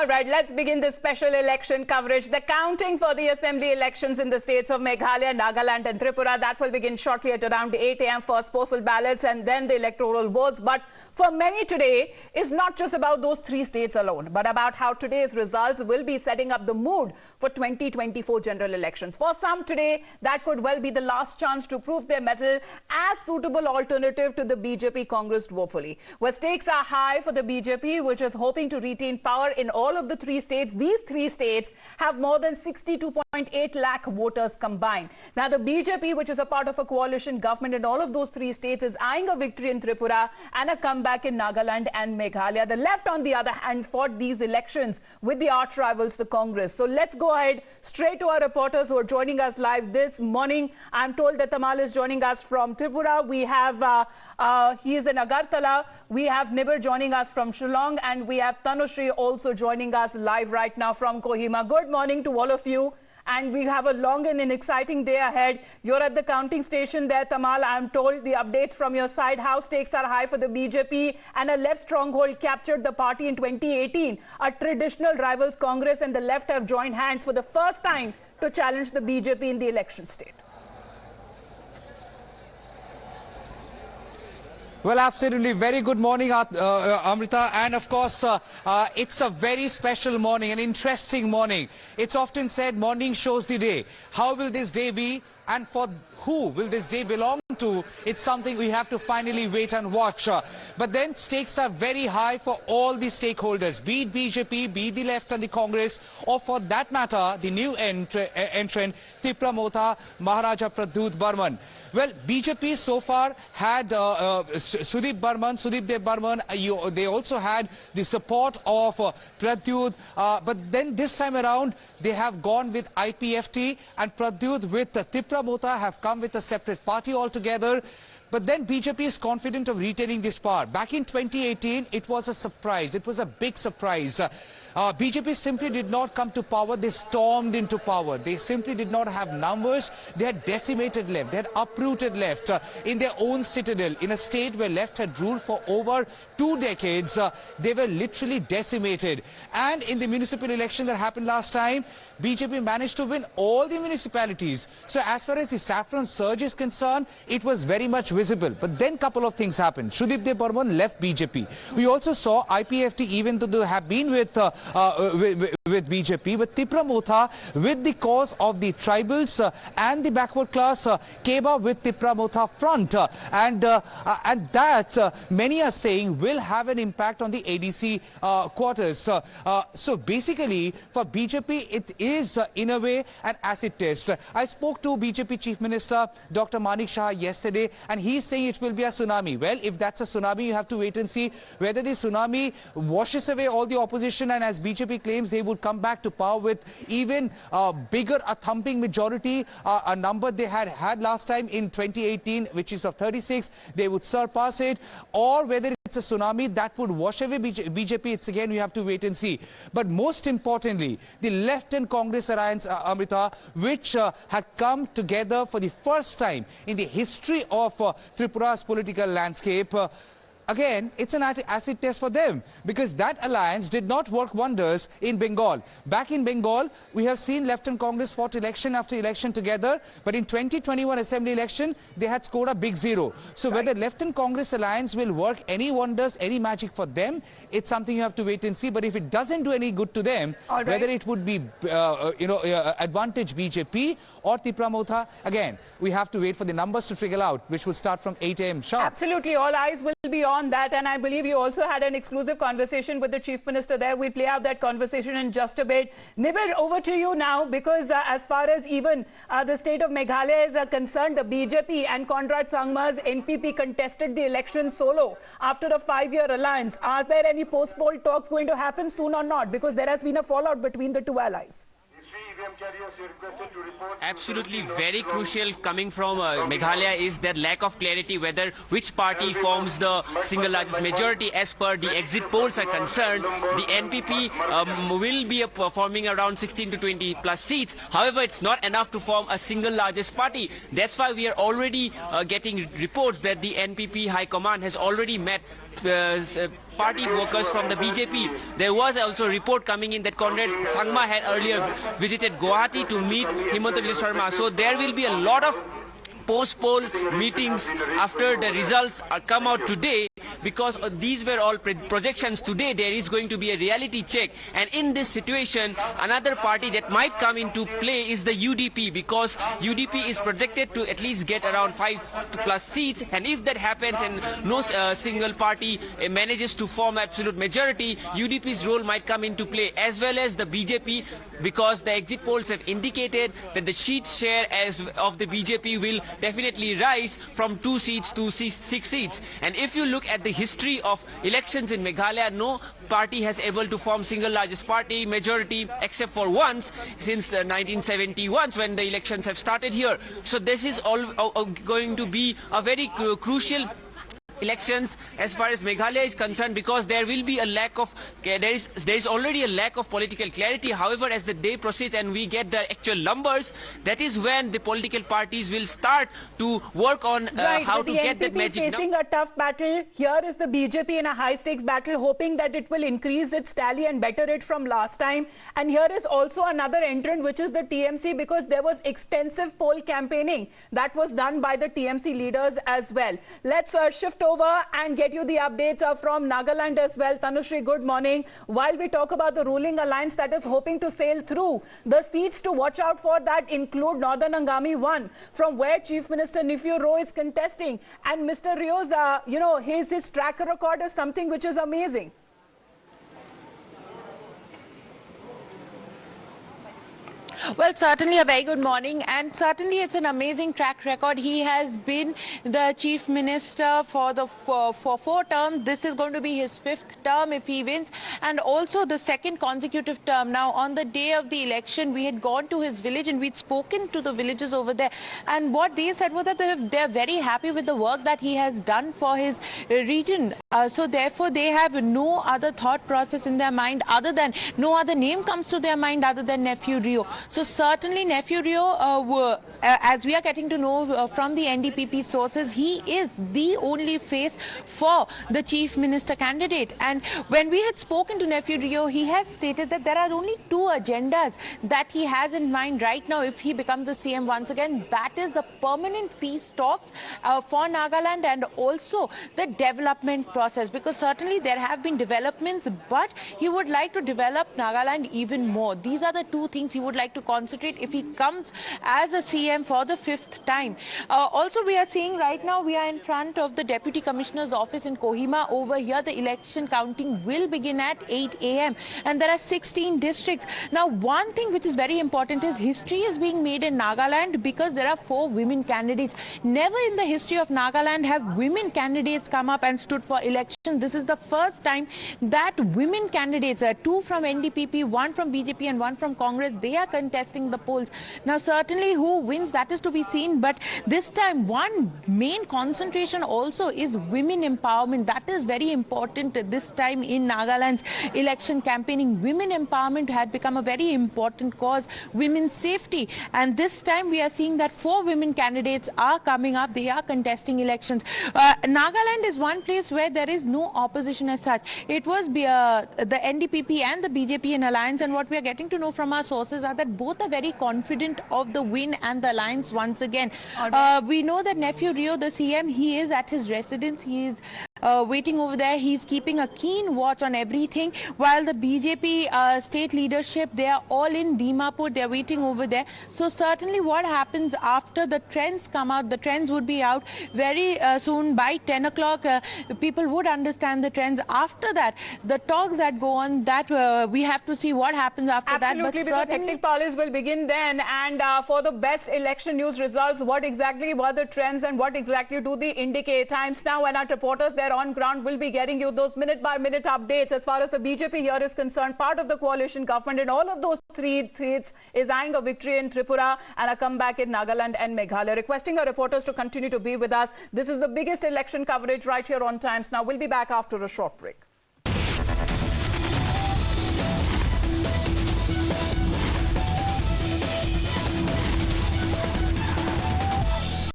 All right, let's begin this special election coverage. The counting for the assembly elections in the states of Meghalaya, Nagaland and Tripura, that will begin shortly at around 8 a.m. First postal ballots and then the electoral votes. But for many today, is not just about those three states alone, but about how today's results will be setting up the mood for 2024 general elections. For some today, that could well be the last chance to prove their mettle as suitable alternative to the BJP Congress duopoly, where stakes are high for the BJP, which is hoping to retain power in all of the three states. These three states have more than 62.8 lakh voters combined. Now, the BJP, which is a part of a coalition government in all of those three states, is eyeing a victory in Tripura and a comeback in Nagaland and Meghalaya. The left, on the other hand, fought these elections with the arch rivals, the Congress. So let's go ahead straight to our reporters who are joining us live this morning. I'm told that Tamal is joining us from Tripura. We have, he is in Agartala. We have Nibir joining us from Shillong, and we have Tanushri also joining us live right now from Kohima. Good morning to all of you. And we have a long and an exciting day ahead. You're at the counting station there, Tamal. I'm told the updates from your side, how stakes are high for the BJP, and a left stronghold captured the party in 2018. A traditional rivals Congress and the left have joined hands for the first time to challenge the BJP in the election state. Well, absolutely. Very good morning, Amrita. And of course, it's a very special morning, an interesting morning. It's often said morning shows the day. How will this day be? And for who will this day belong to? It's something we have to finally wait and watch. But then stakes are very high for all the stakeholders, be it BJP, be it the left and the Congress, or for that matter, the new entrant, Tripura Maharaja Pradyut Burman. Well, BJP so far had Sudip Dev Burman. They also had the support of Pradyut. But then this time around, they have gone with IPFT, and Pradyut with Tripura have come with a separate party altogether. But then BJP is confident of retaining this power. Back in 2018, it was a surprise. It was a big surprise. BJP simply did not come to power. They stormed into power. They simply did not have numbers. They had decimated left. They had uprooted left in their own citadel. In a state where left had ruled for over 2 decades, they were literally decimated. And in the municipal election that happened last time, BJP managed to win all the municipalities. So as far as the saffron surge is concerned, it was very much visible. But then a couple of things happened. Sudip Dev Burman left BJP. We also saw IPFT, even though they have been with BJP, but Tripura with the cause of the tribals and the backward class came up with Tripura front. And that, many are saying, will have an impact on the ADC quarters. So basically, for BJP, it is in a way an acid test. I spoke to BJP Chief Minister Dr. Manik Shah yesterday, and he's saying it will be a tsunami. Well, if that's a tsunami, you have to wait and see whether the tsunami washes away all the opposition, and as BJP claims they would come back to power with even bigger, a thumping majority, a number they had last time in 2018, which is of 36, they would surpass it, or whether it's a tsunami that would wash away BJP. It's again, we have to wait and see. But most importantly, the left and Congress alliance, Amrita, which had come together for the first time in the history of Tripura's political landscape. Again, it's an acid test for them, because that alliance did not work wonders in Bengal. Back in Bengal, we have seen left and Congress fought election after election together, but in 2021 assembly election, they had scored a big 0. So whether left and Congress alliance will work any wonders, any magic for them, it's something you have to wait and see. But if it doesn't do any good to them, whether it would be, advantage BJP or Tripura, again, we have to wait for the numbers to trickle out, which will start from 8 a.m. sharp. Absolutely. All eyes will be on that, and I believe you also had an exclusive conversation with the Chief Minister there. We'll play out that conversation in just a bit. Nibir, over to you now, because as far as even the state of Meghalaya is concerned, the BJP and Conrad Sangma's NPP contested the election solo after a 5-year alliance. Are there any post-poll talks going to happen soon or not? Because there has been a fallout between the two allies. Absolutely, very crucial coming from Meghalaya is their lack of clarity whether which party forms the single largest majority. As per the exit polls are concerned, the NPP will be performing around 16 to 20 plus seats. However, it's not enough to form a single largest party. That's why we are already getting reports that the NPP High Command has already met party workers from the BJP. There was also a report coming in that Conrad Sangma had earlier visited Guwahati to meet Himanta Biswa Sharma. So there will be a lot of post-poll meetings after the results come out today, because these were all projections. Today there is going to be a reality check, and in this situation another party that might come into play is the UDP, because UDP is projected to at least get around 5+ seats, and if that happens and no single party manages to form absolute majority, UDP's role might come into play, as well as the BJP, because the exit polls have indicated that the seat share of the BJP will definitely rise from 2 seats to 6 seats. And if you look at the history of elections in Meghalaya, no party has able to form single largest party majority except for once since the 1971 when the elections have started here. So this is all going to be a very crucial elections as far as Meghalaya is concerned, because there will be a lack of there is already a lack of political clarity. However, as the day proceeds and we get the actual numbers, that is when the political parties will start to work on how to get that magic number. Facing a tough battle. Here is the BJP in a high stakes battle, hoping that it will increase its tally and better it from last time. And here is also another entrant, which is the TMC, because there was extensive poll campaigning that was done by the TMC leaders as well. Let's shift over and get you the updates from Nagaland as well. Tanushri, good morning. While we talk about the ruling alliance that is hoping to sail through, the seats to watch out for that include Northern Angami 1, from where Chief Minister Nephew Rio is contesting. And Mr. Rio's, his track record is something which is amazing. Well, certainly a very good morning, and certainly it's an amazing track record. He has been the chief minister for 4 terms. This is going to be his 5th term if he wins, and also the 2nd consecutive term. Now, on the day of the election, we had gone to his village and we'd spoken to the villagers over there, and what they said was that they're very happy with the work that he has done for his region. So therefore, they have no other thought process in their mind other than, no other name comes to their mind other than Nephew Rio. So certainly Nephew Rio, as we are getting to know from the NDPP sources, he is the only face for the chief minister candidate. And when we had spoken to Nephew Rio, he has stated that there are only 2 agendas that he has in mind right now if he becomes the CM once again. That is the permanent peace talks for Nagaland, and also the development process, because certainly there have been developments, but he would like to develop Nagaland even more. These are the 2 things he would like to concentrate if he comes as a CM for the 5th time. Also, we are seeing right now, we are in front of the Deputy Commissioner's office in Kohima. Over here, the election counting will begin at 8 a.m. and there are 16 districts. Now, one thing which is very important is history is being made in Nagaland because there are 4 women candidates. Never in the history of Nagaland have women candidates come up and stood for election. This is the first time that women candidates, 2 from NDPP, 1 from BJP and 1 from Congress, they are contesting the polls. Now, certainly who wins, that is to be seen, but this time one main concentration also is women empowerment. That is very important this time in Nagaland's election campaigning. Women empowerment had become a very important cause, women's safety, and this time we are seeing that 4 women candidates are coming up. They are contesting elections. Nagaland is one place where there is no opposition as such. It was the NDPP and the BJP in alliance, and what we are getting to know from our sources are that both are very confident of the win and the alliance once again. We know that Nephew Rio, the CM, he is at his residence. He is waiting over there. He's keeping a keen watch on everything, while the BJP state leadership, they are all in Dimapur. They're waiting over there. So certainly what happens after the trends come out, the trends would be out very soon by 10 o'clock. People would understand the trends. After that, the talks that go on, that we have to see what happens after that. But because hectic parleys will begin then. And for the best election news results, what exactly were the trends and what exactly do they indicate? Times now, and our reporters there on ground will be getting you those minute-by-minute updates. As far as the BJP here is concerned, part of the coalition government in all of those 3 seats is eyeing a victory in Tripura and a comeback in Nagaland and Meghalaya. Requesting our reporters to continue to be with us. This is the biggest election coverage right here on Times Now. We'll be back after a short break.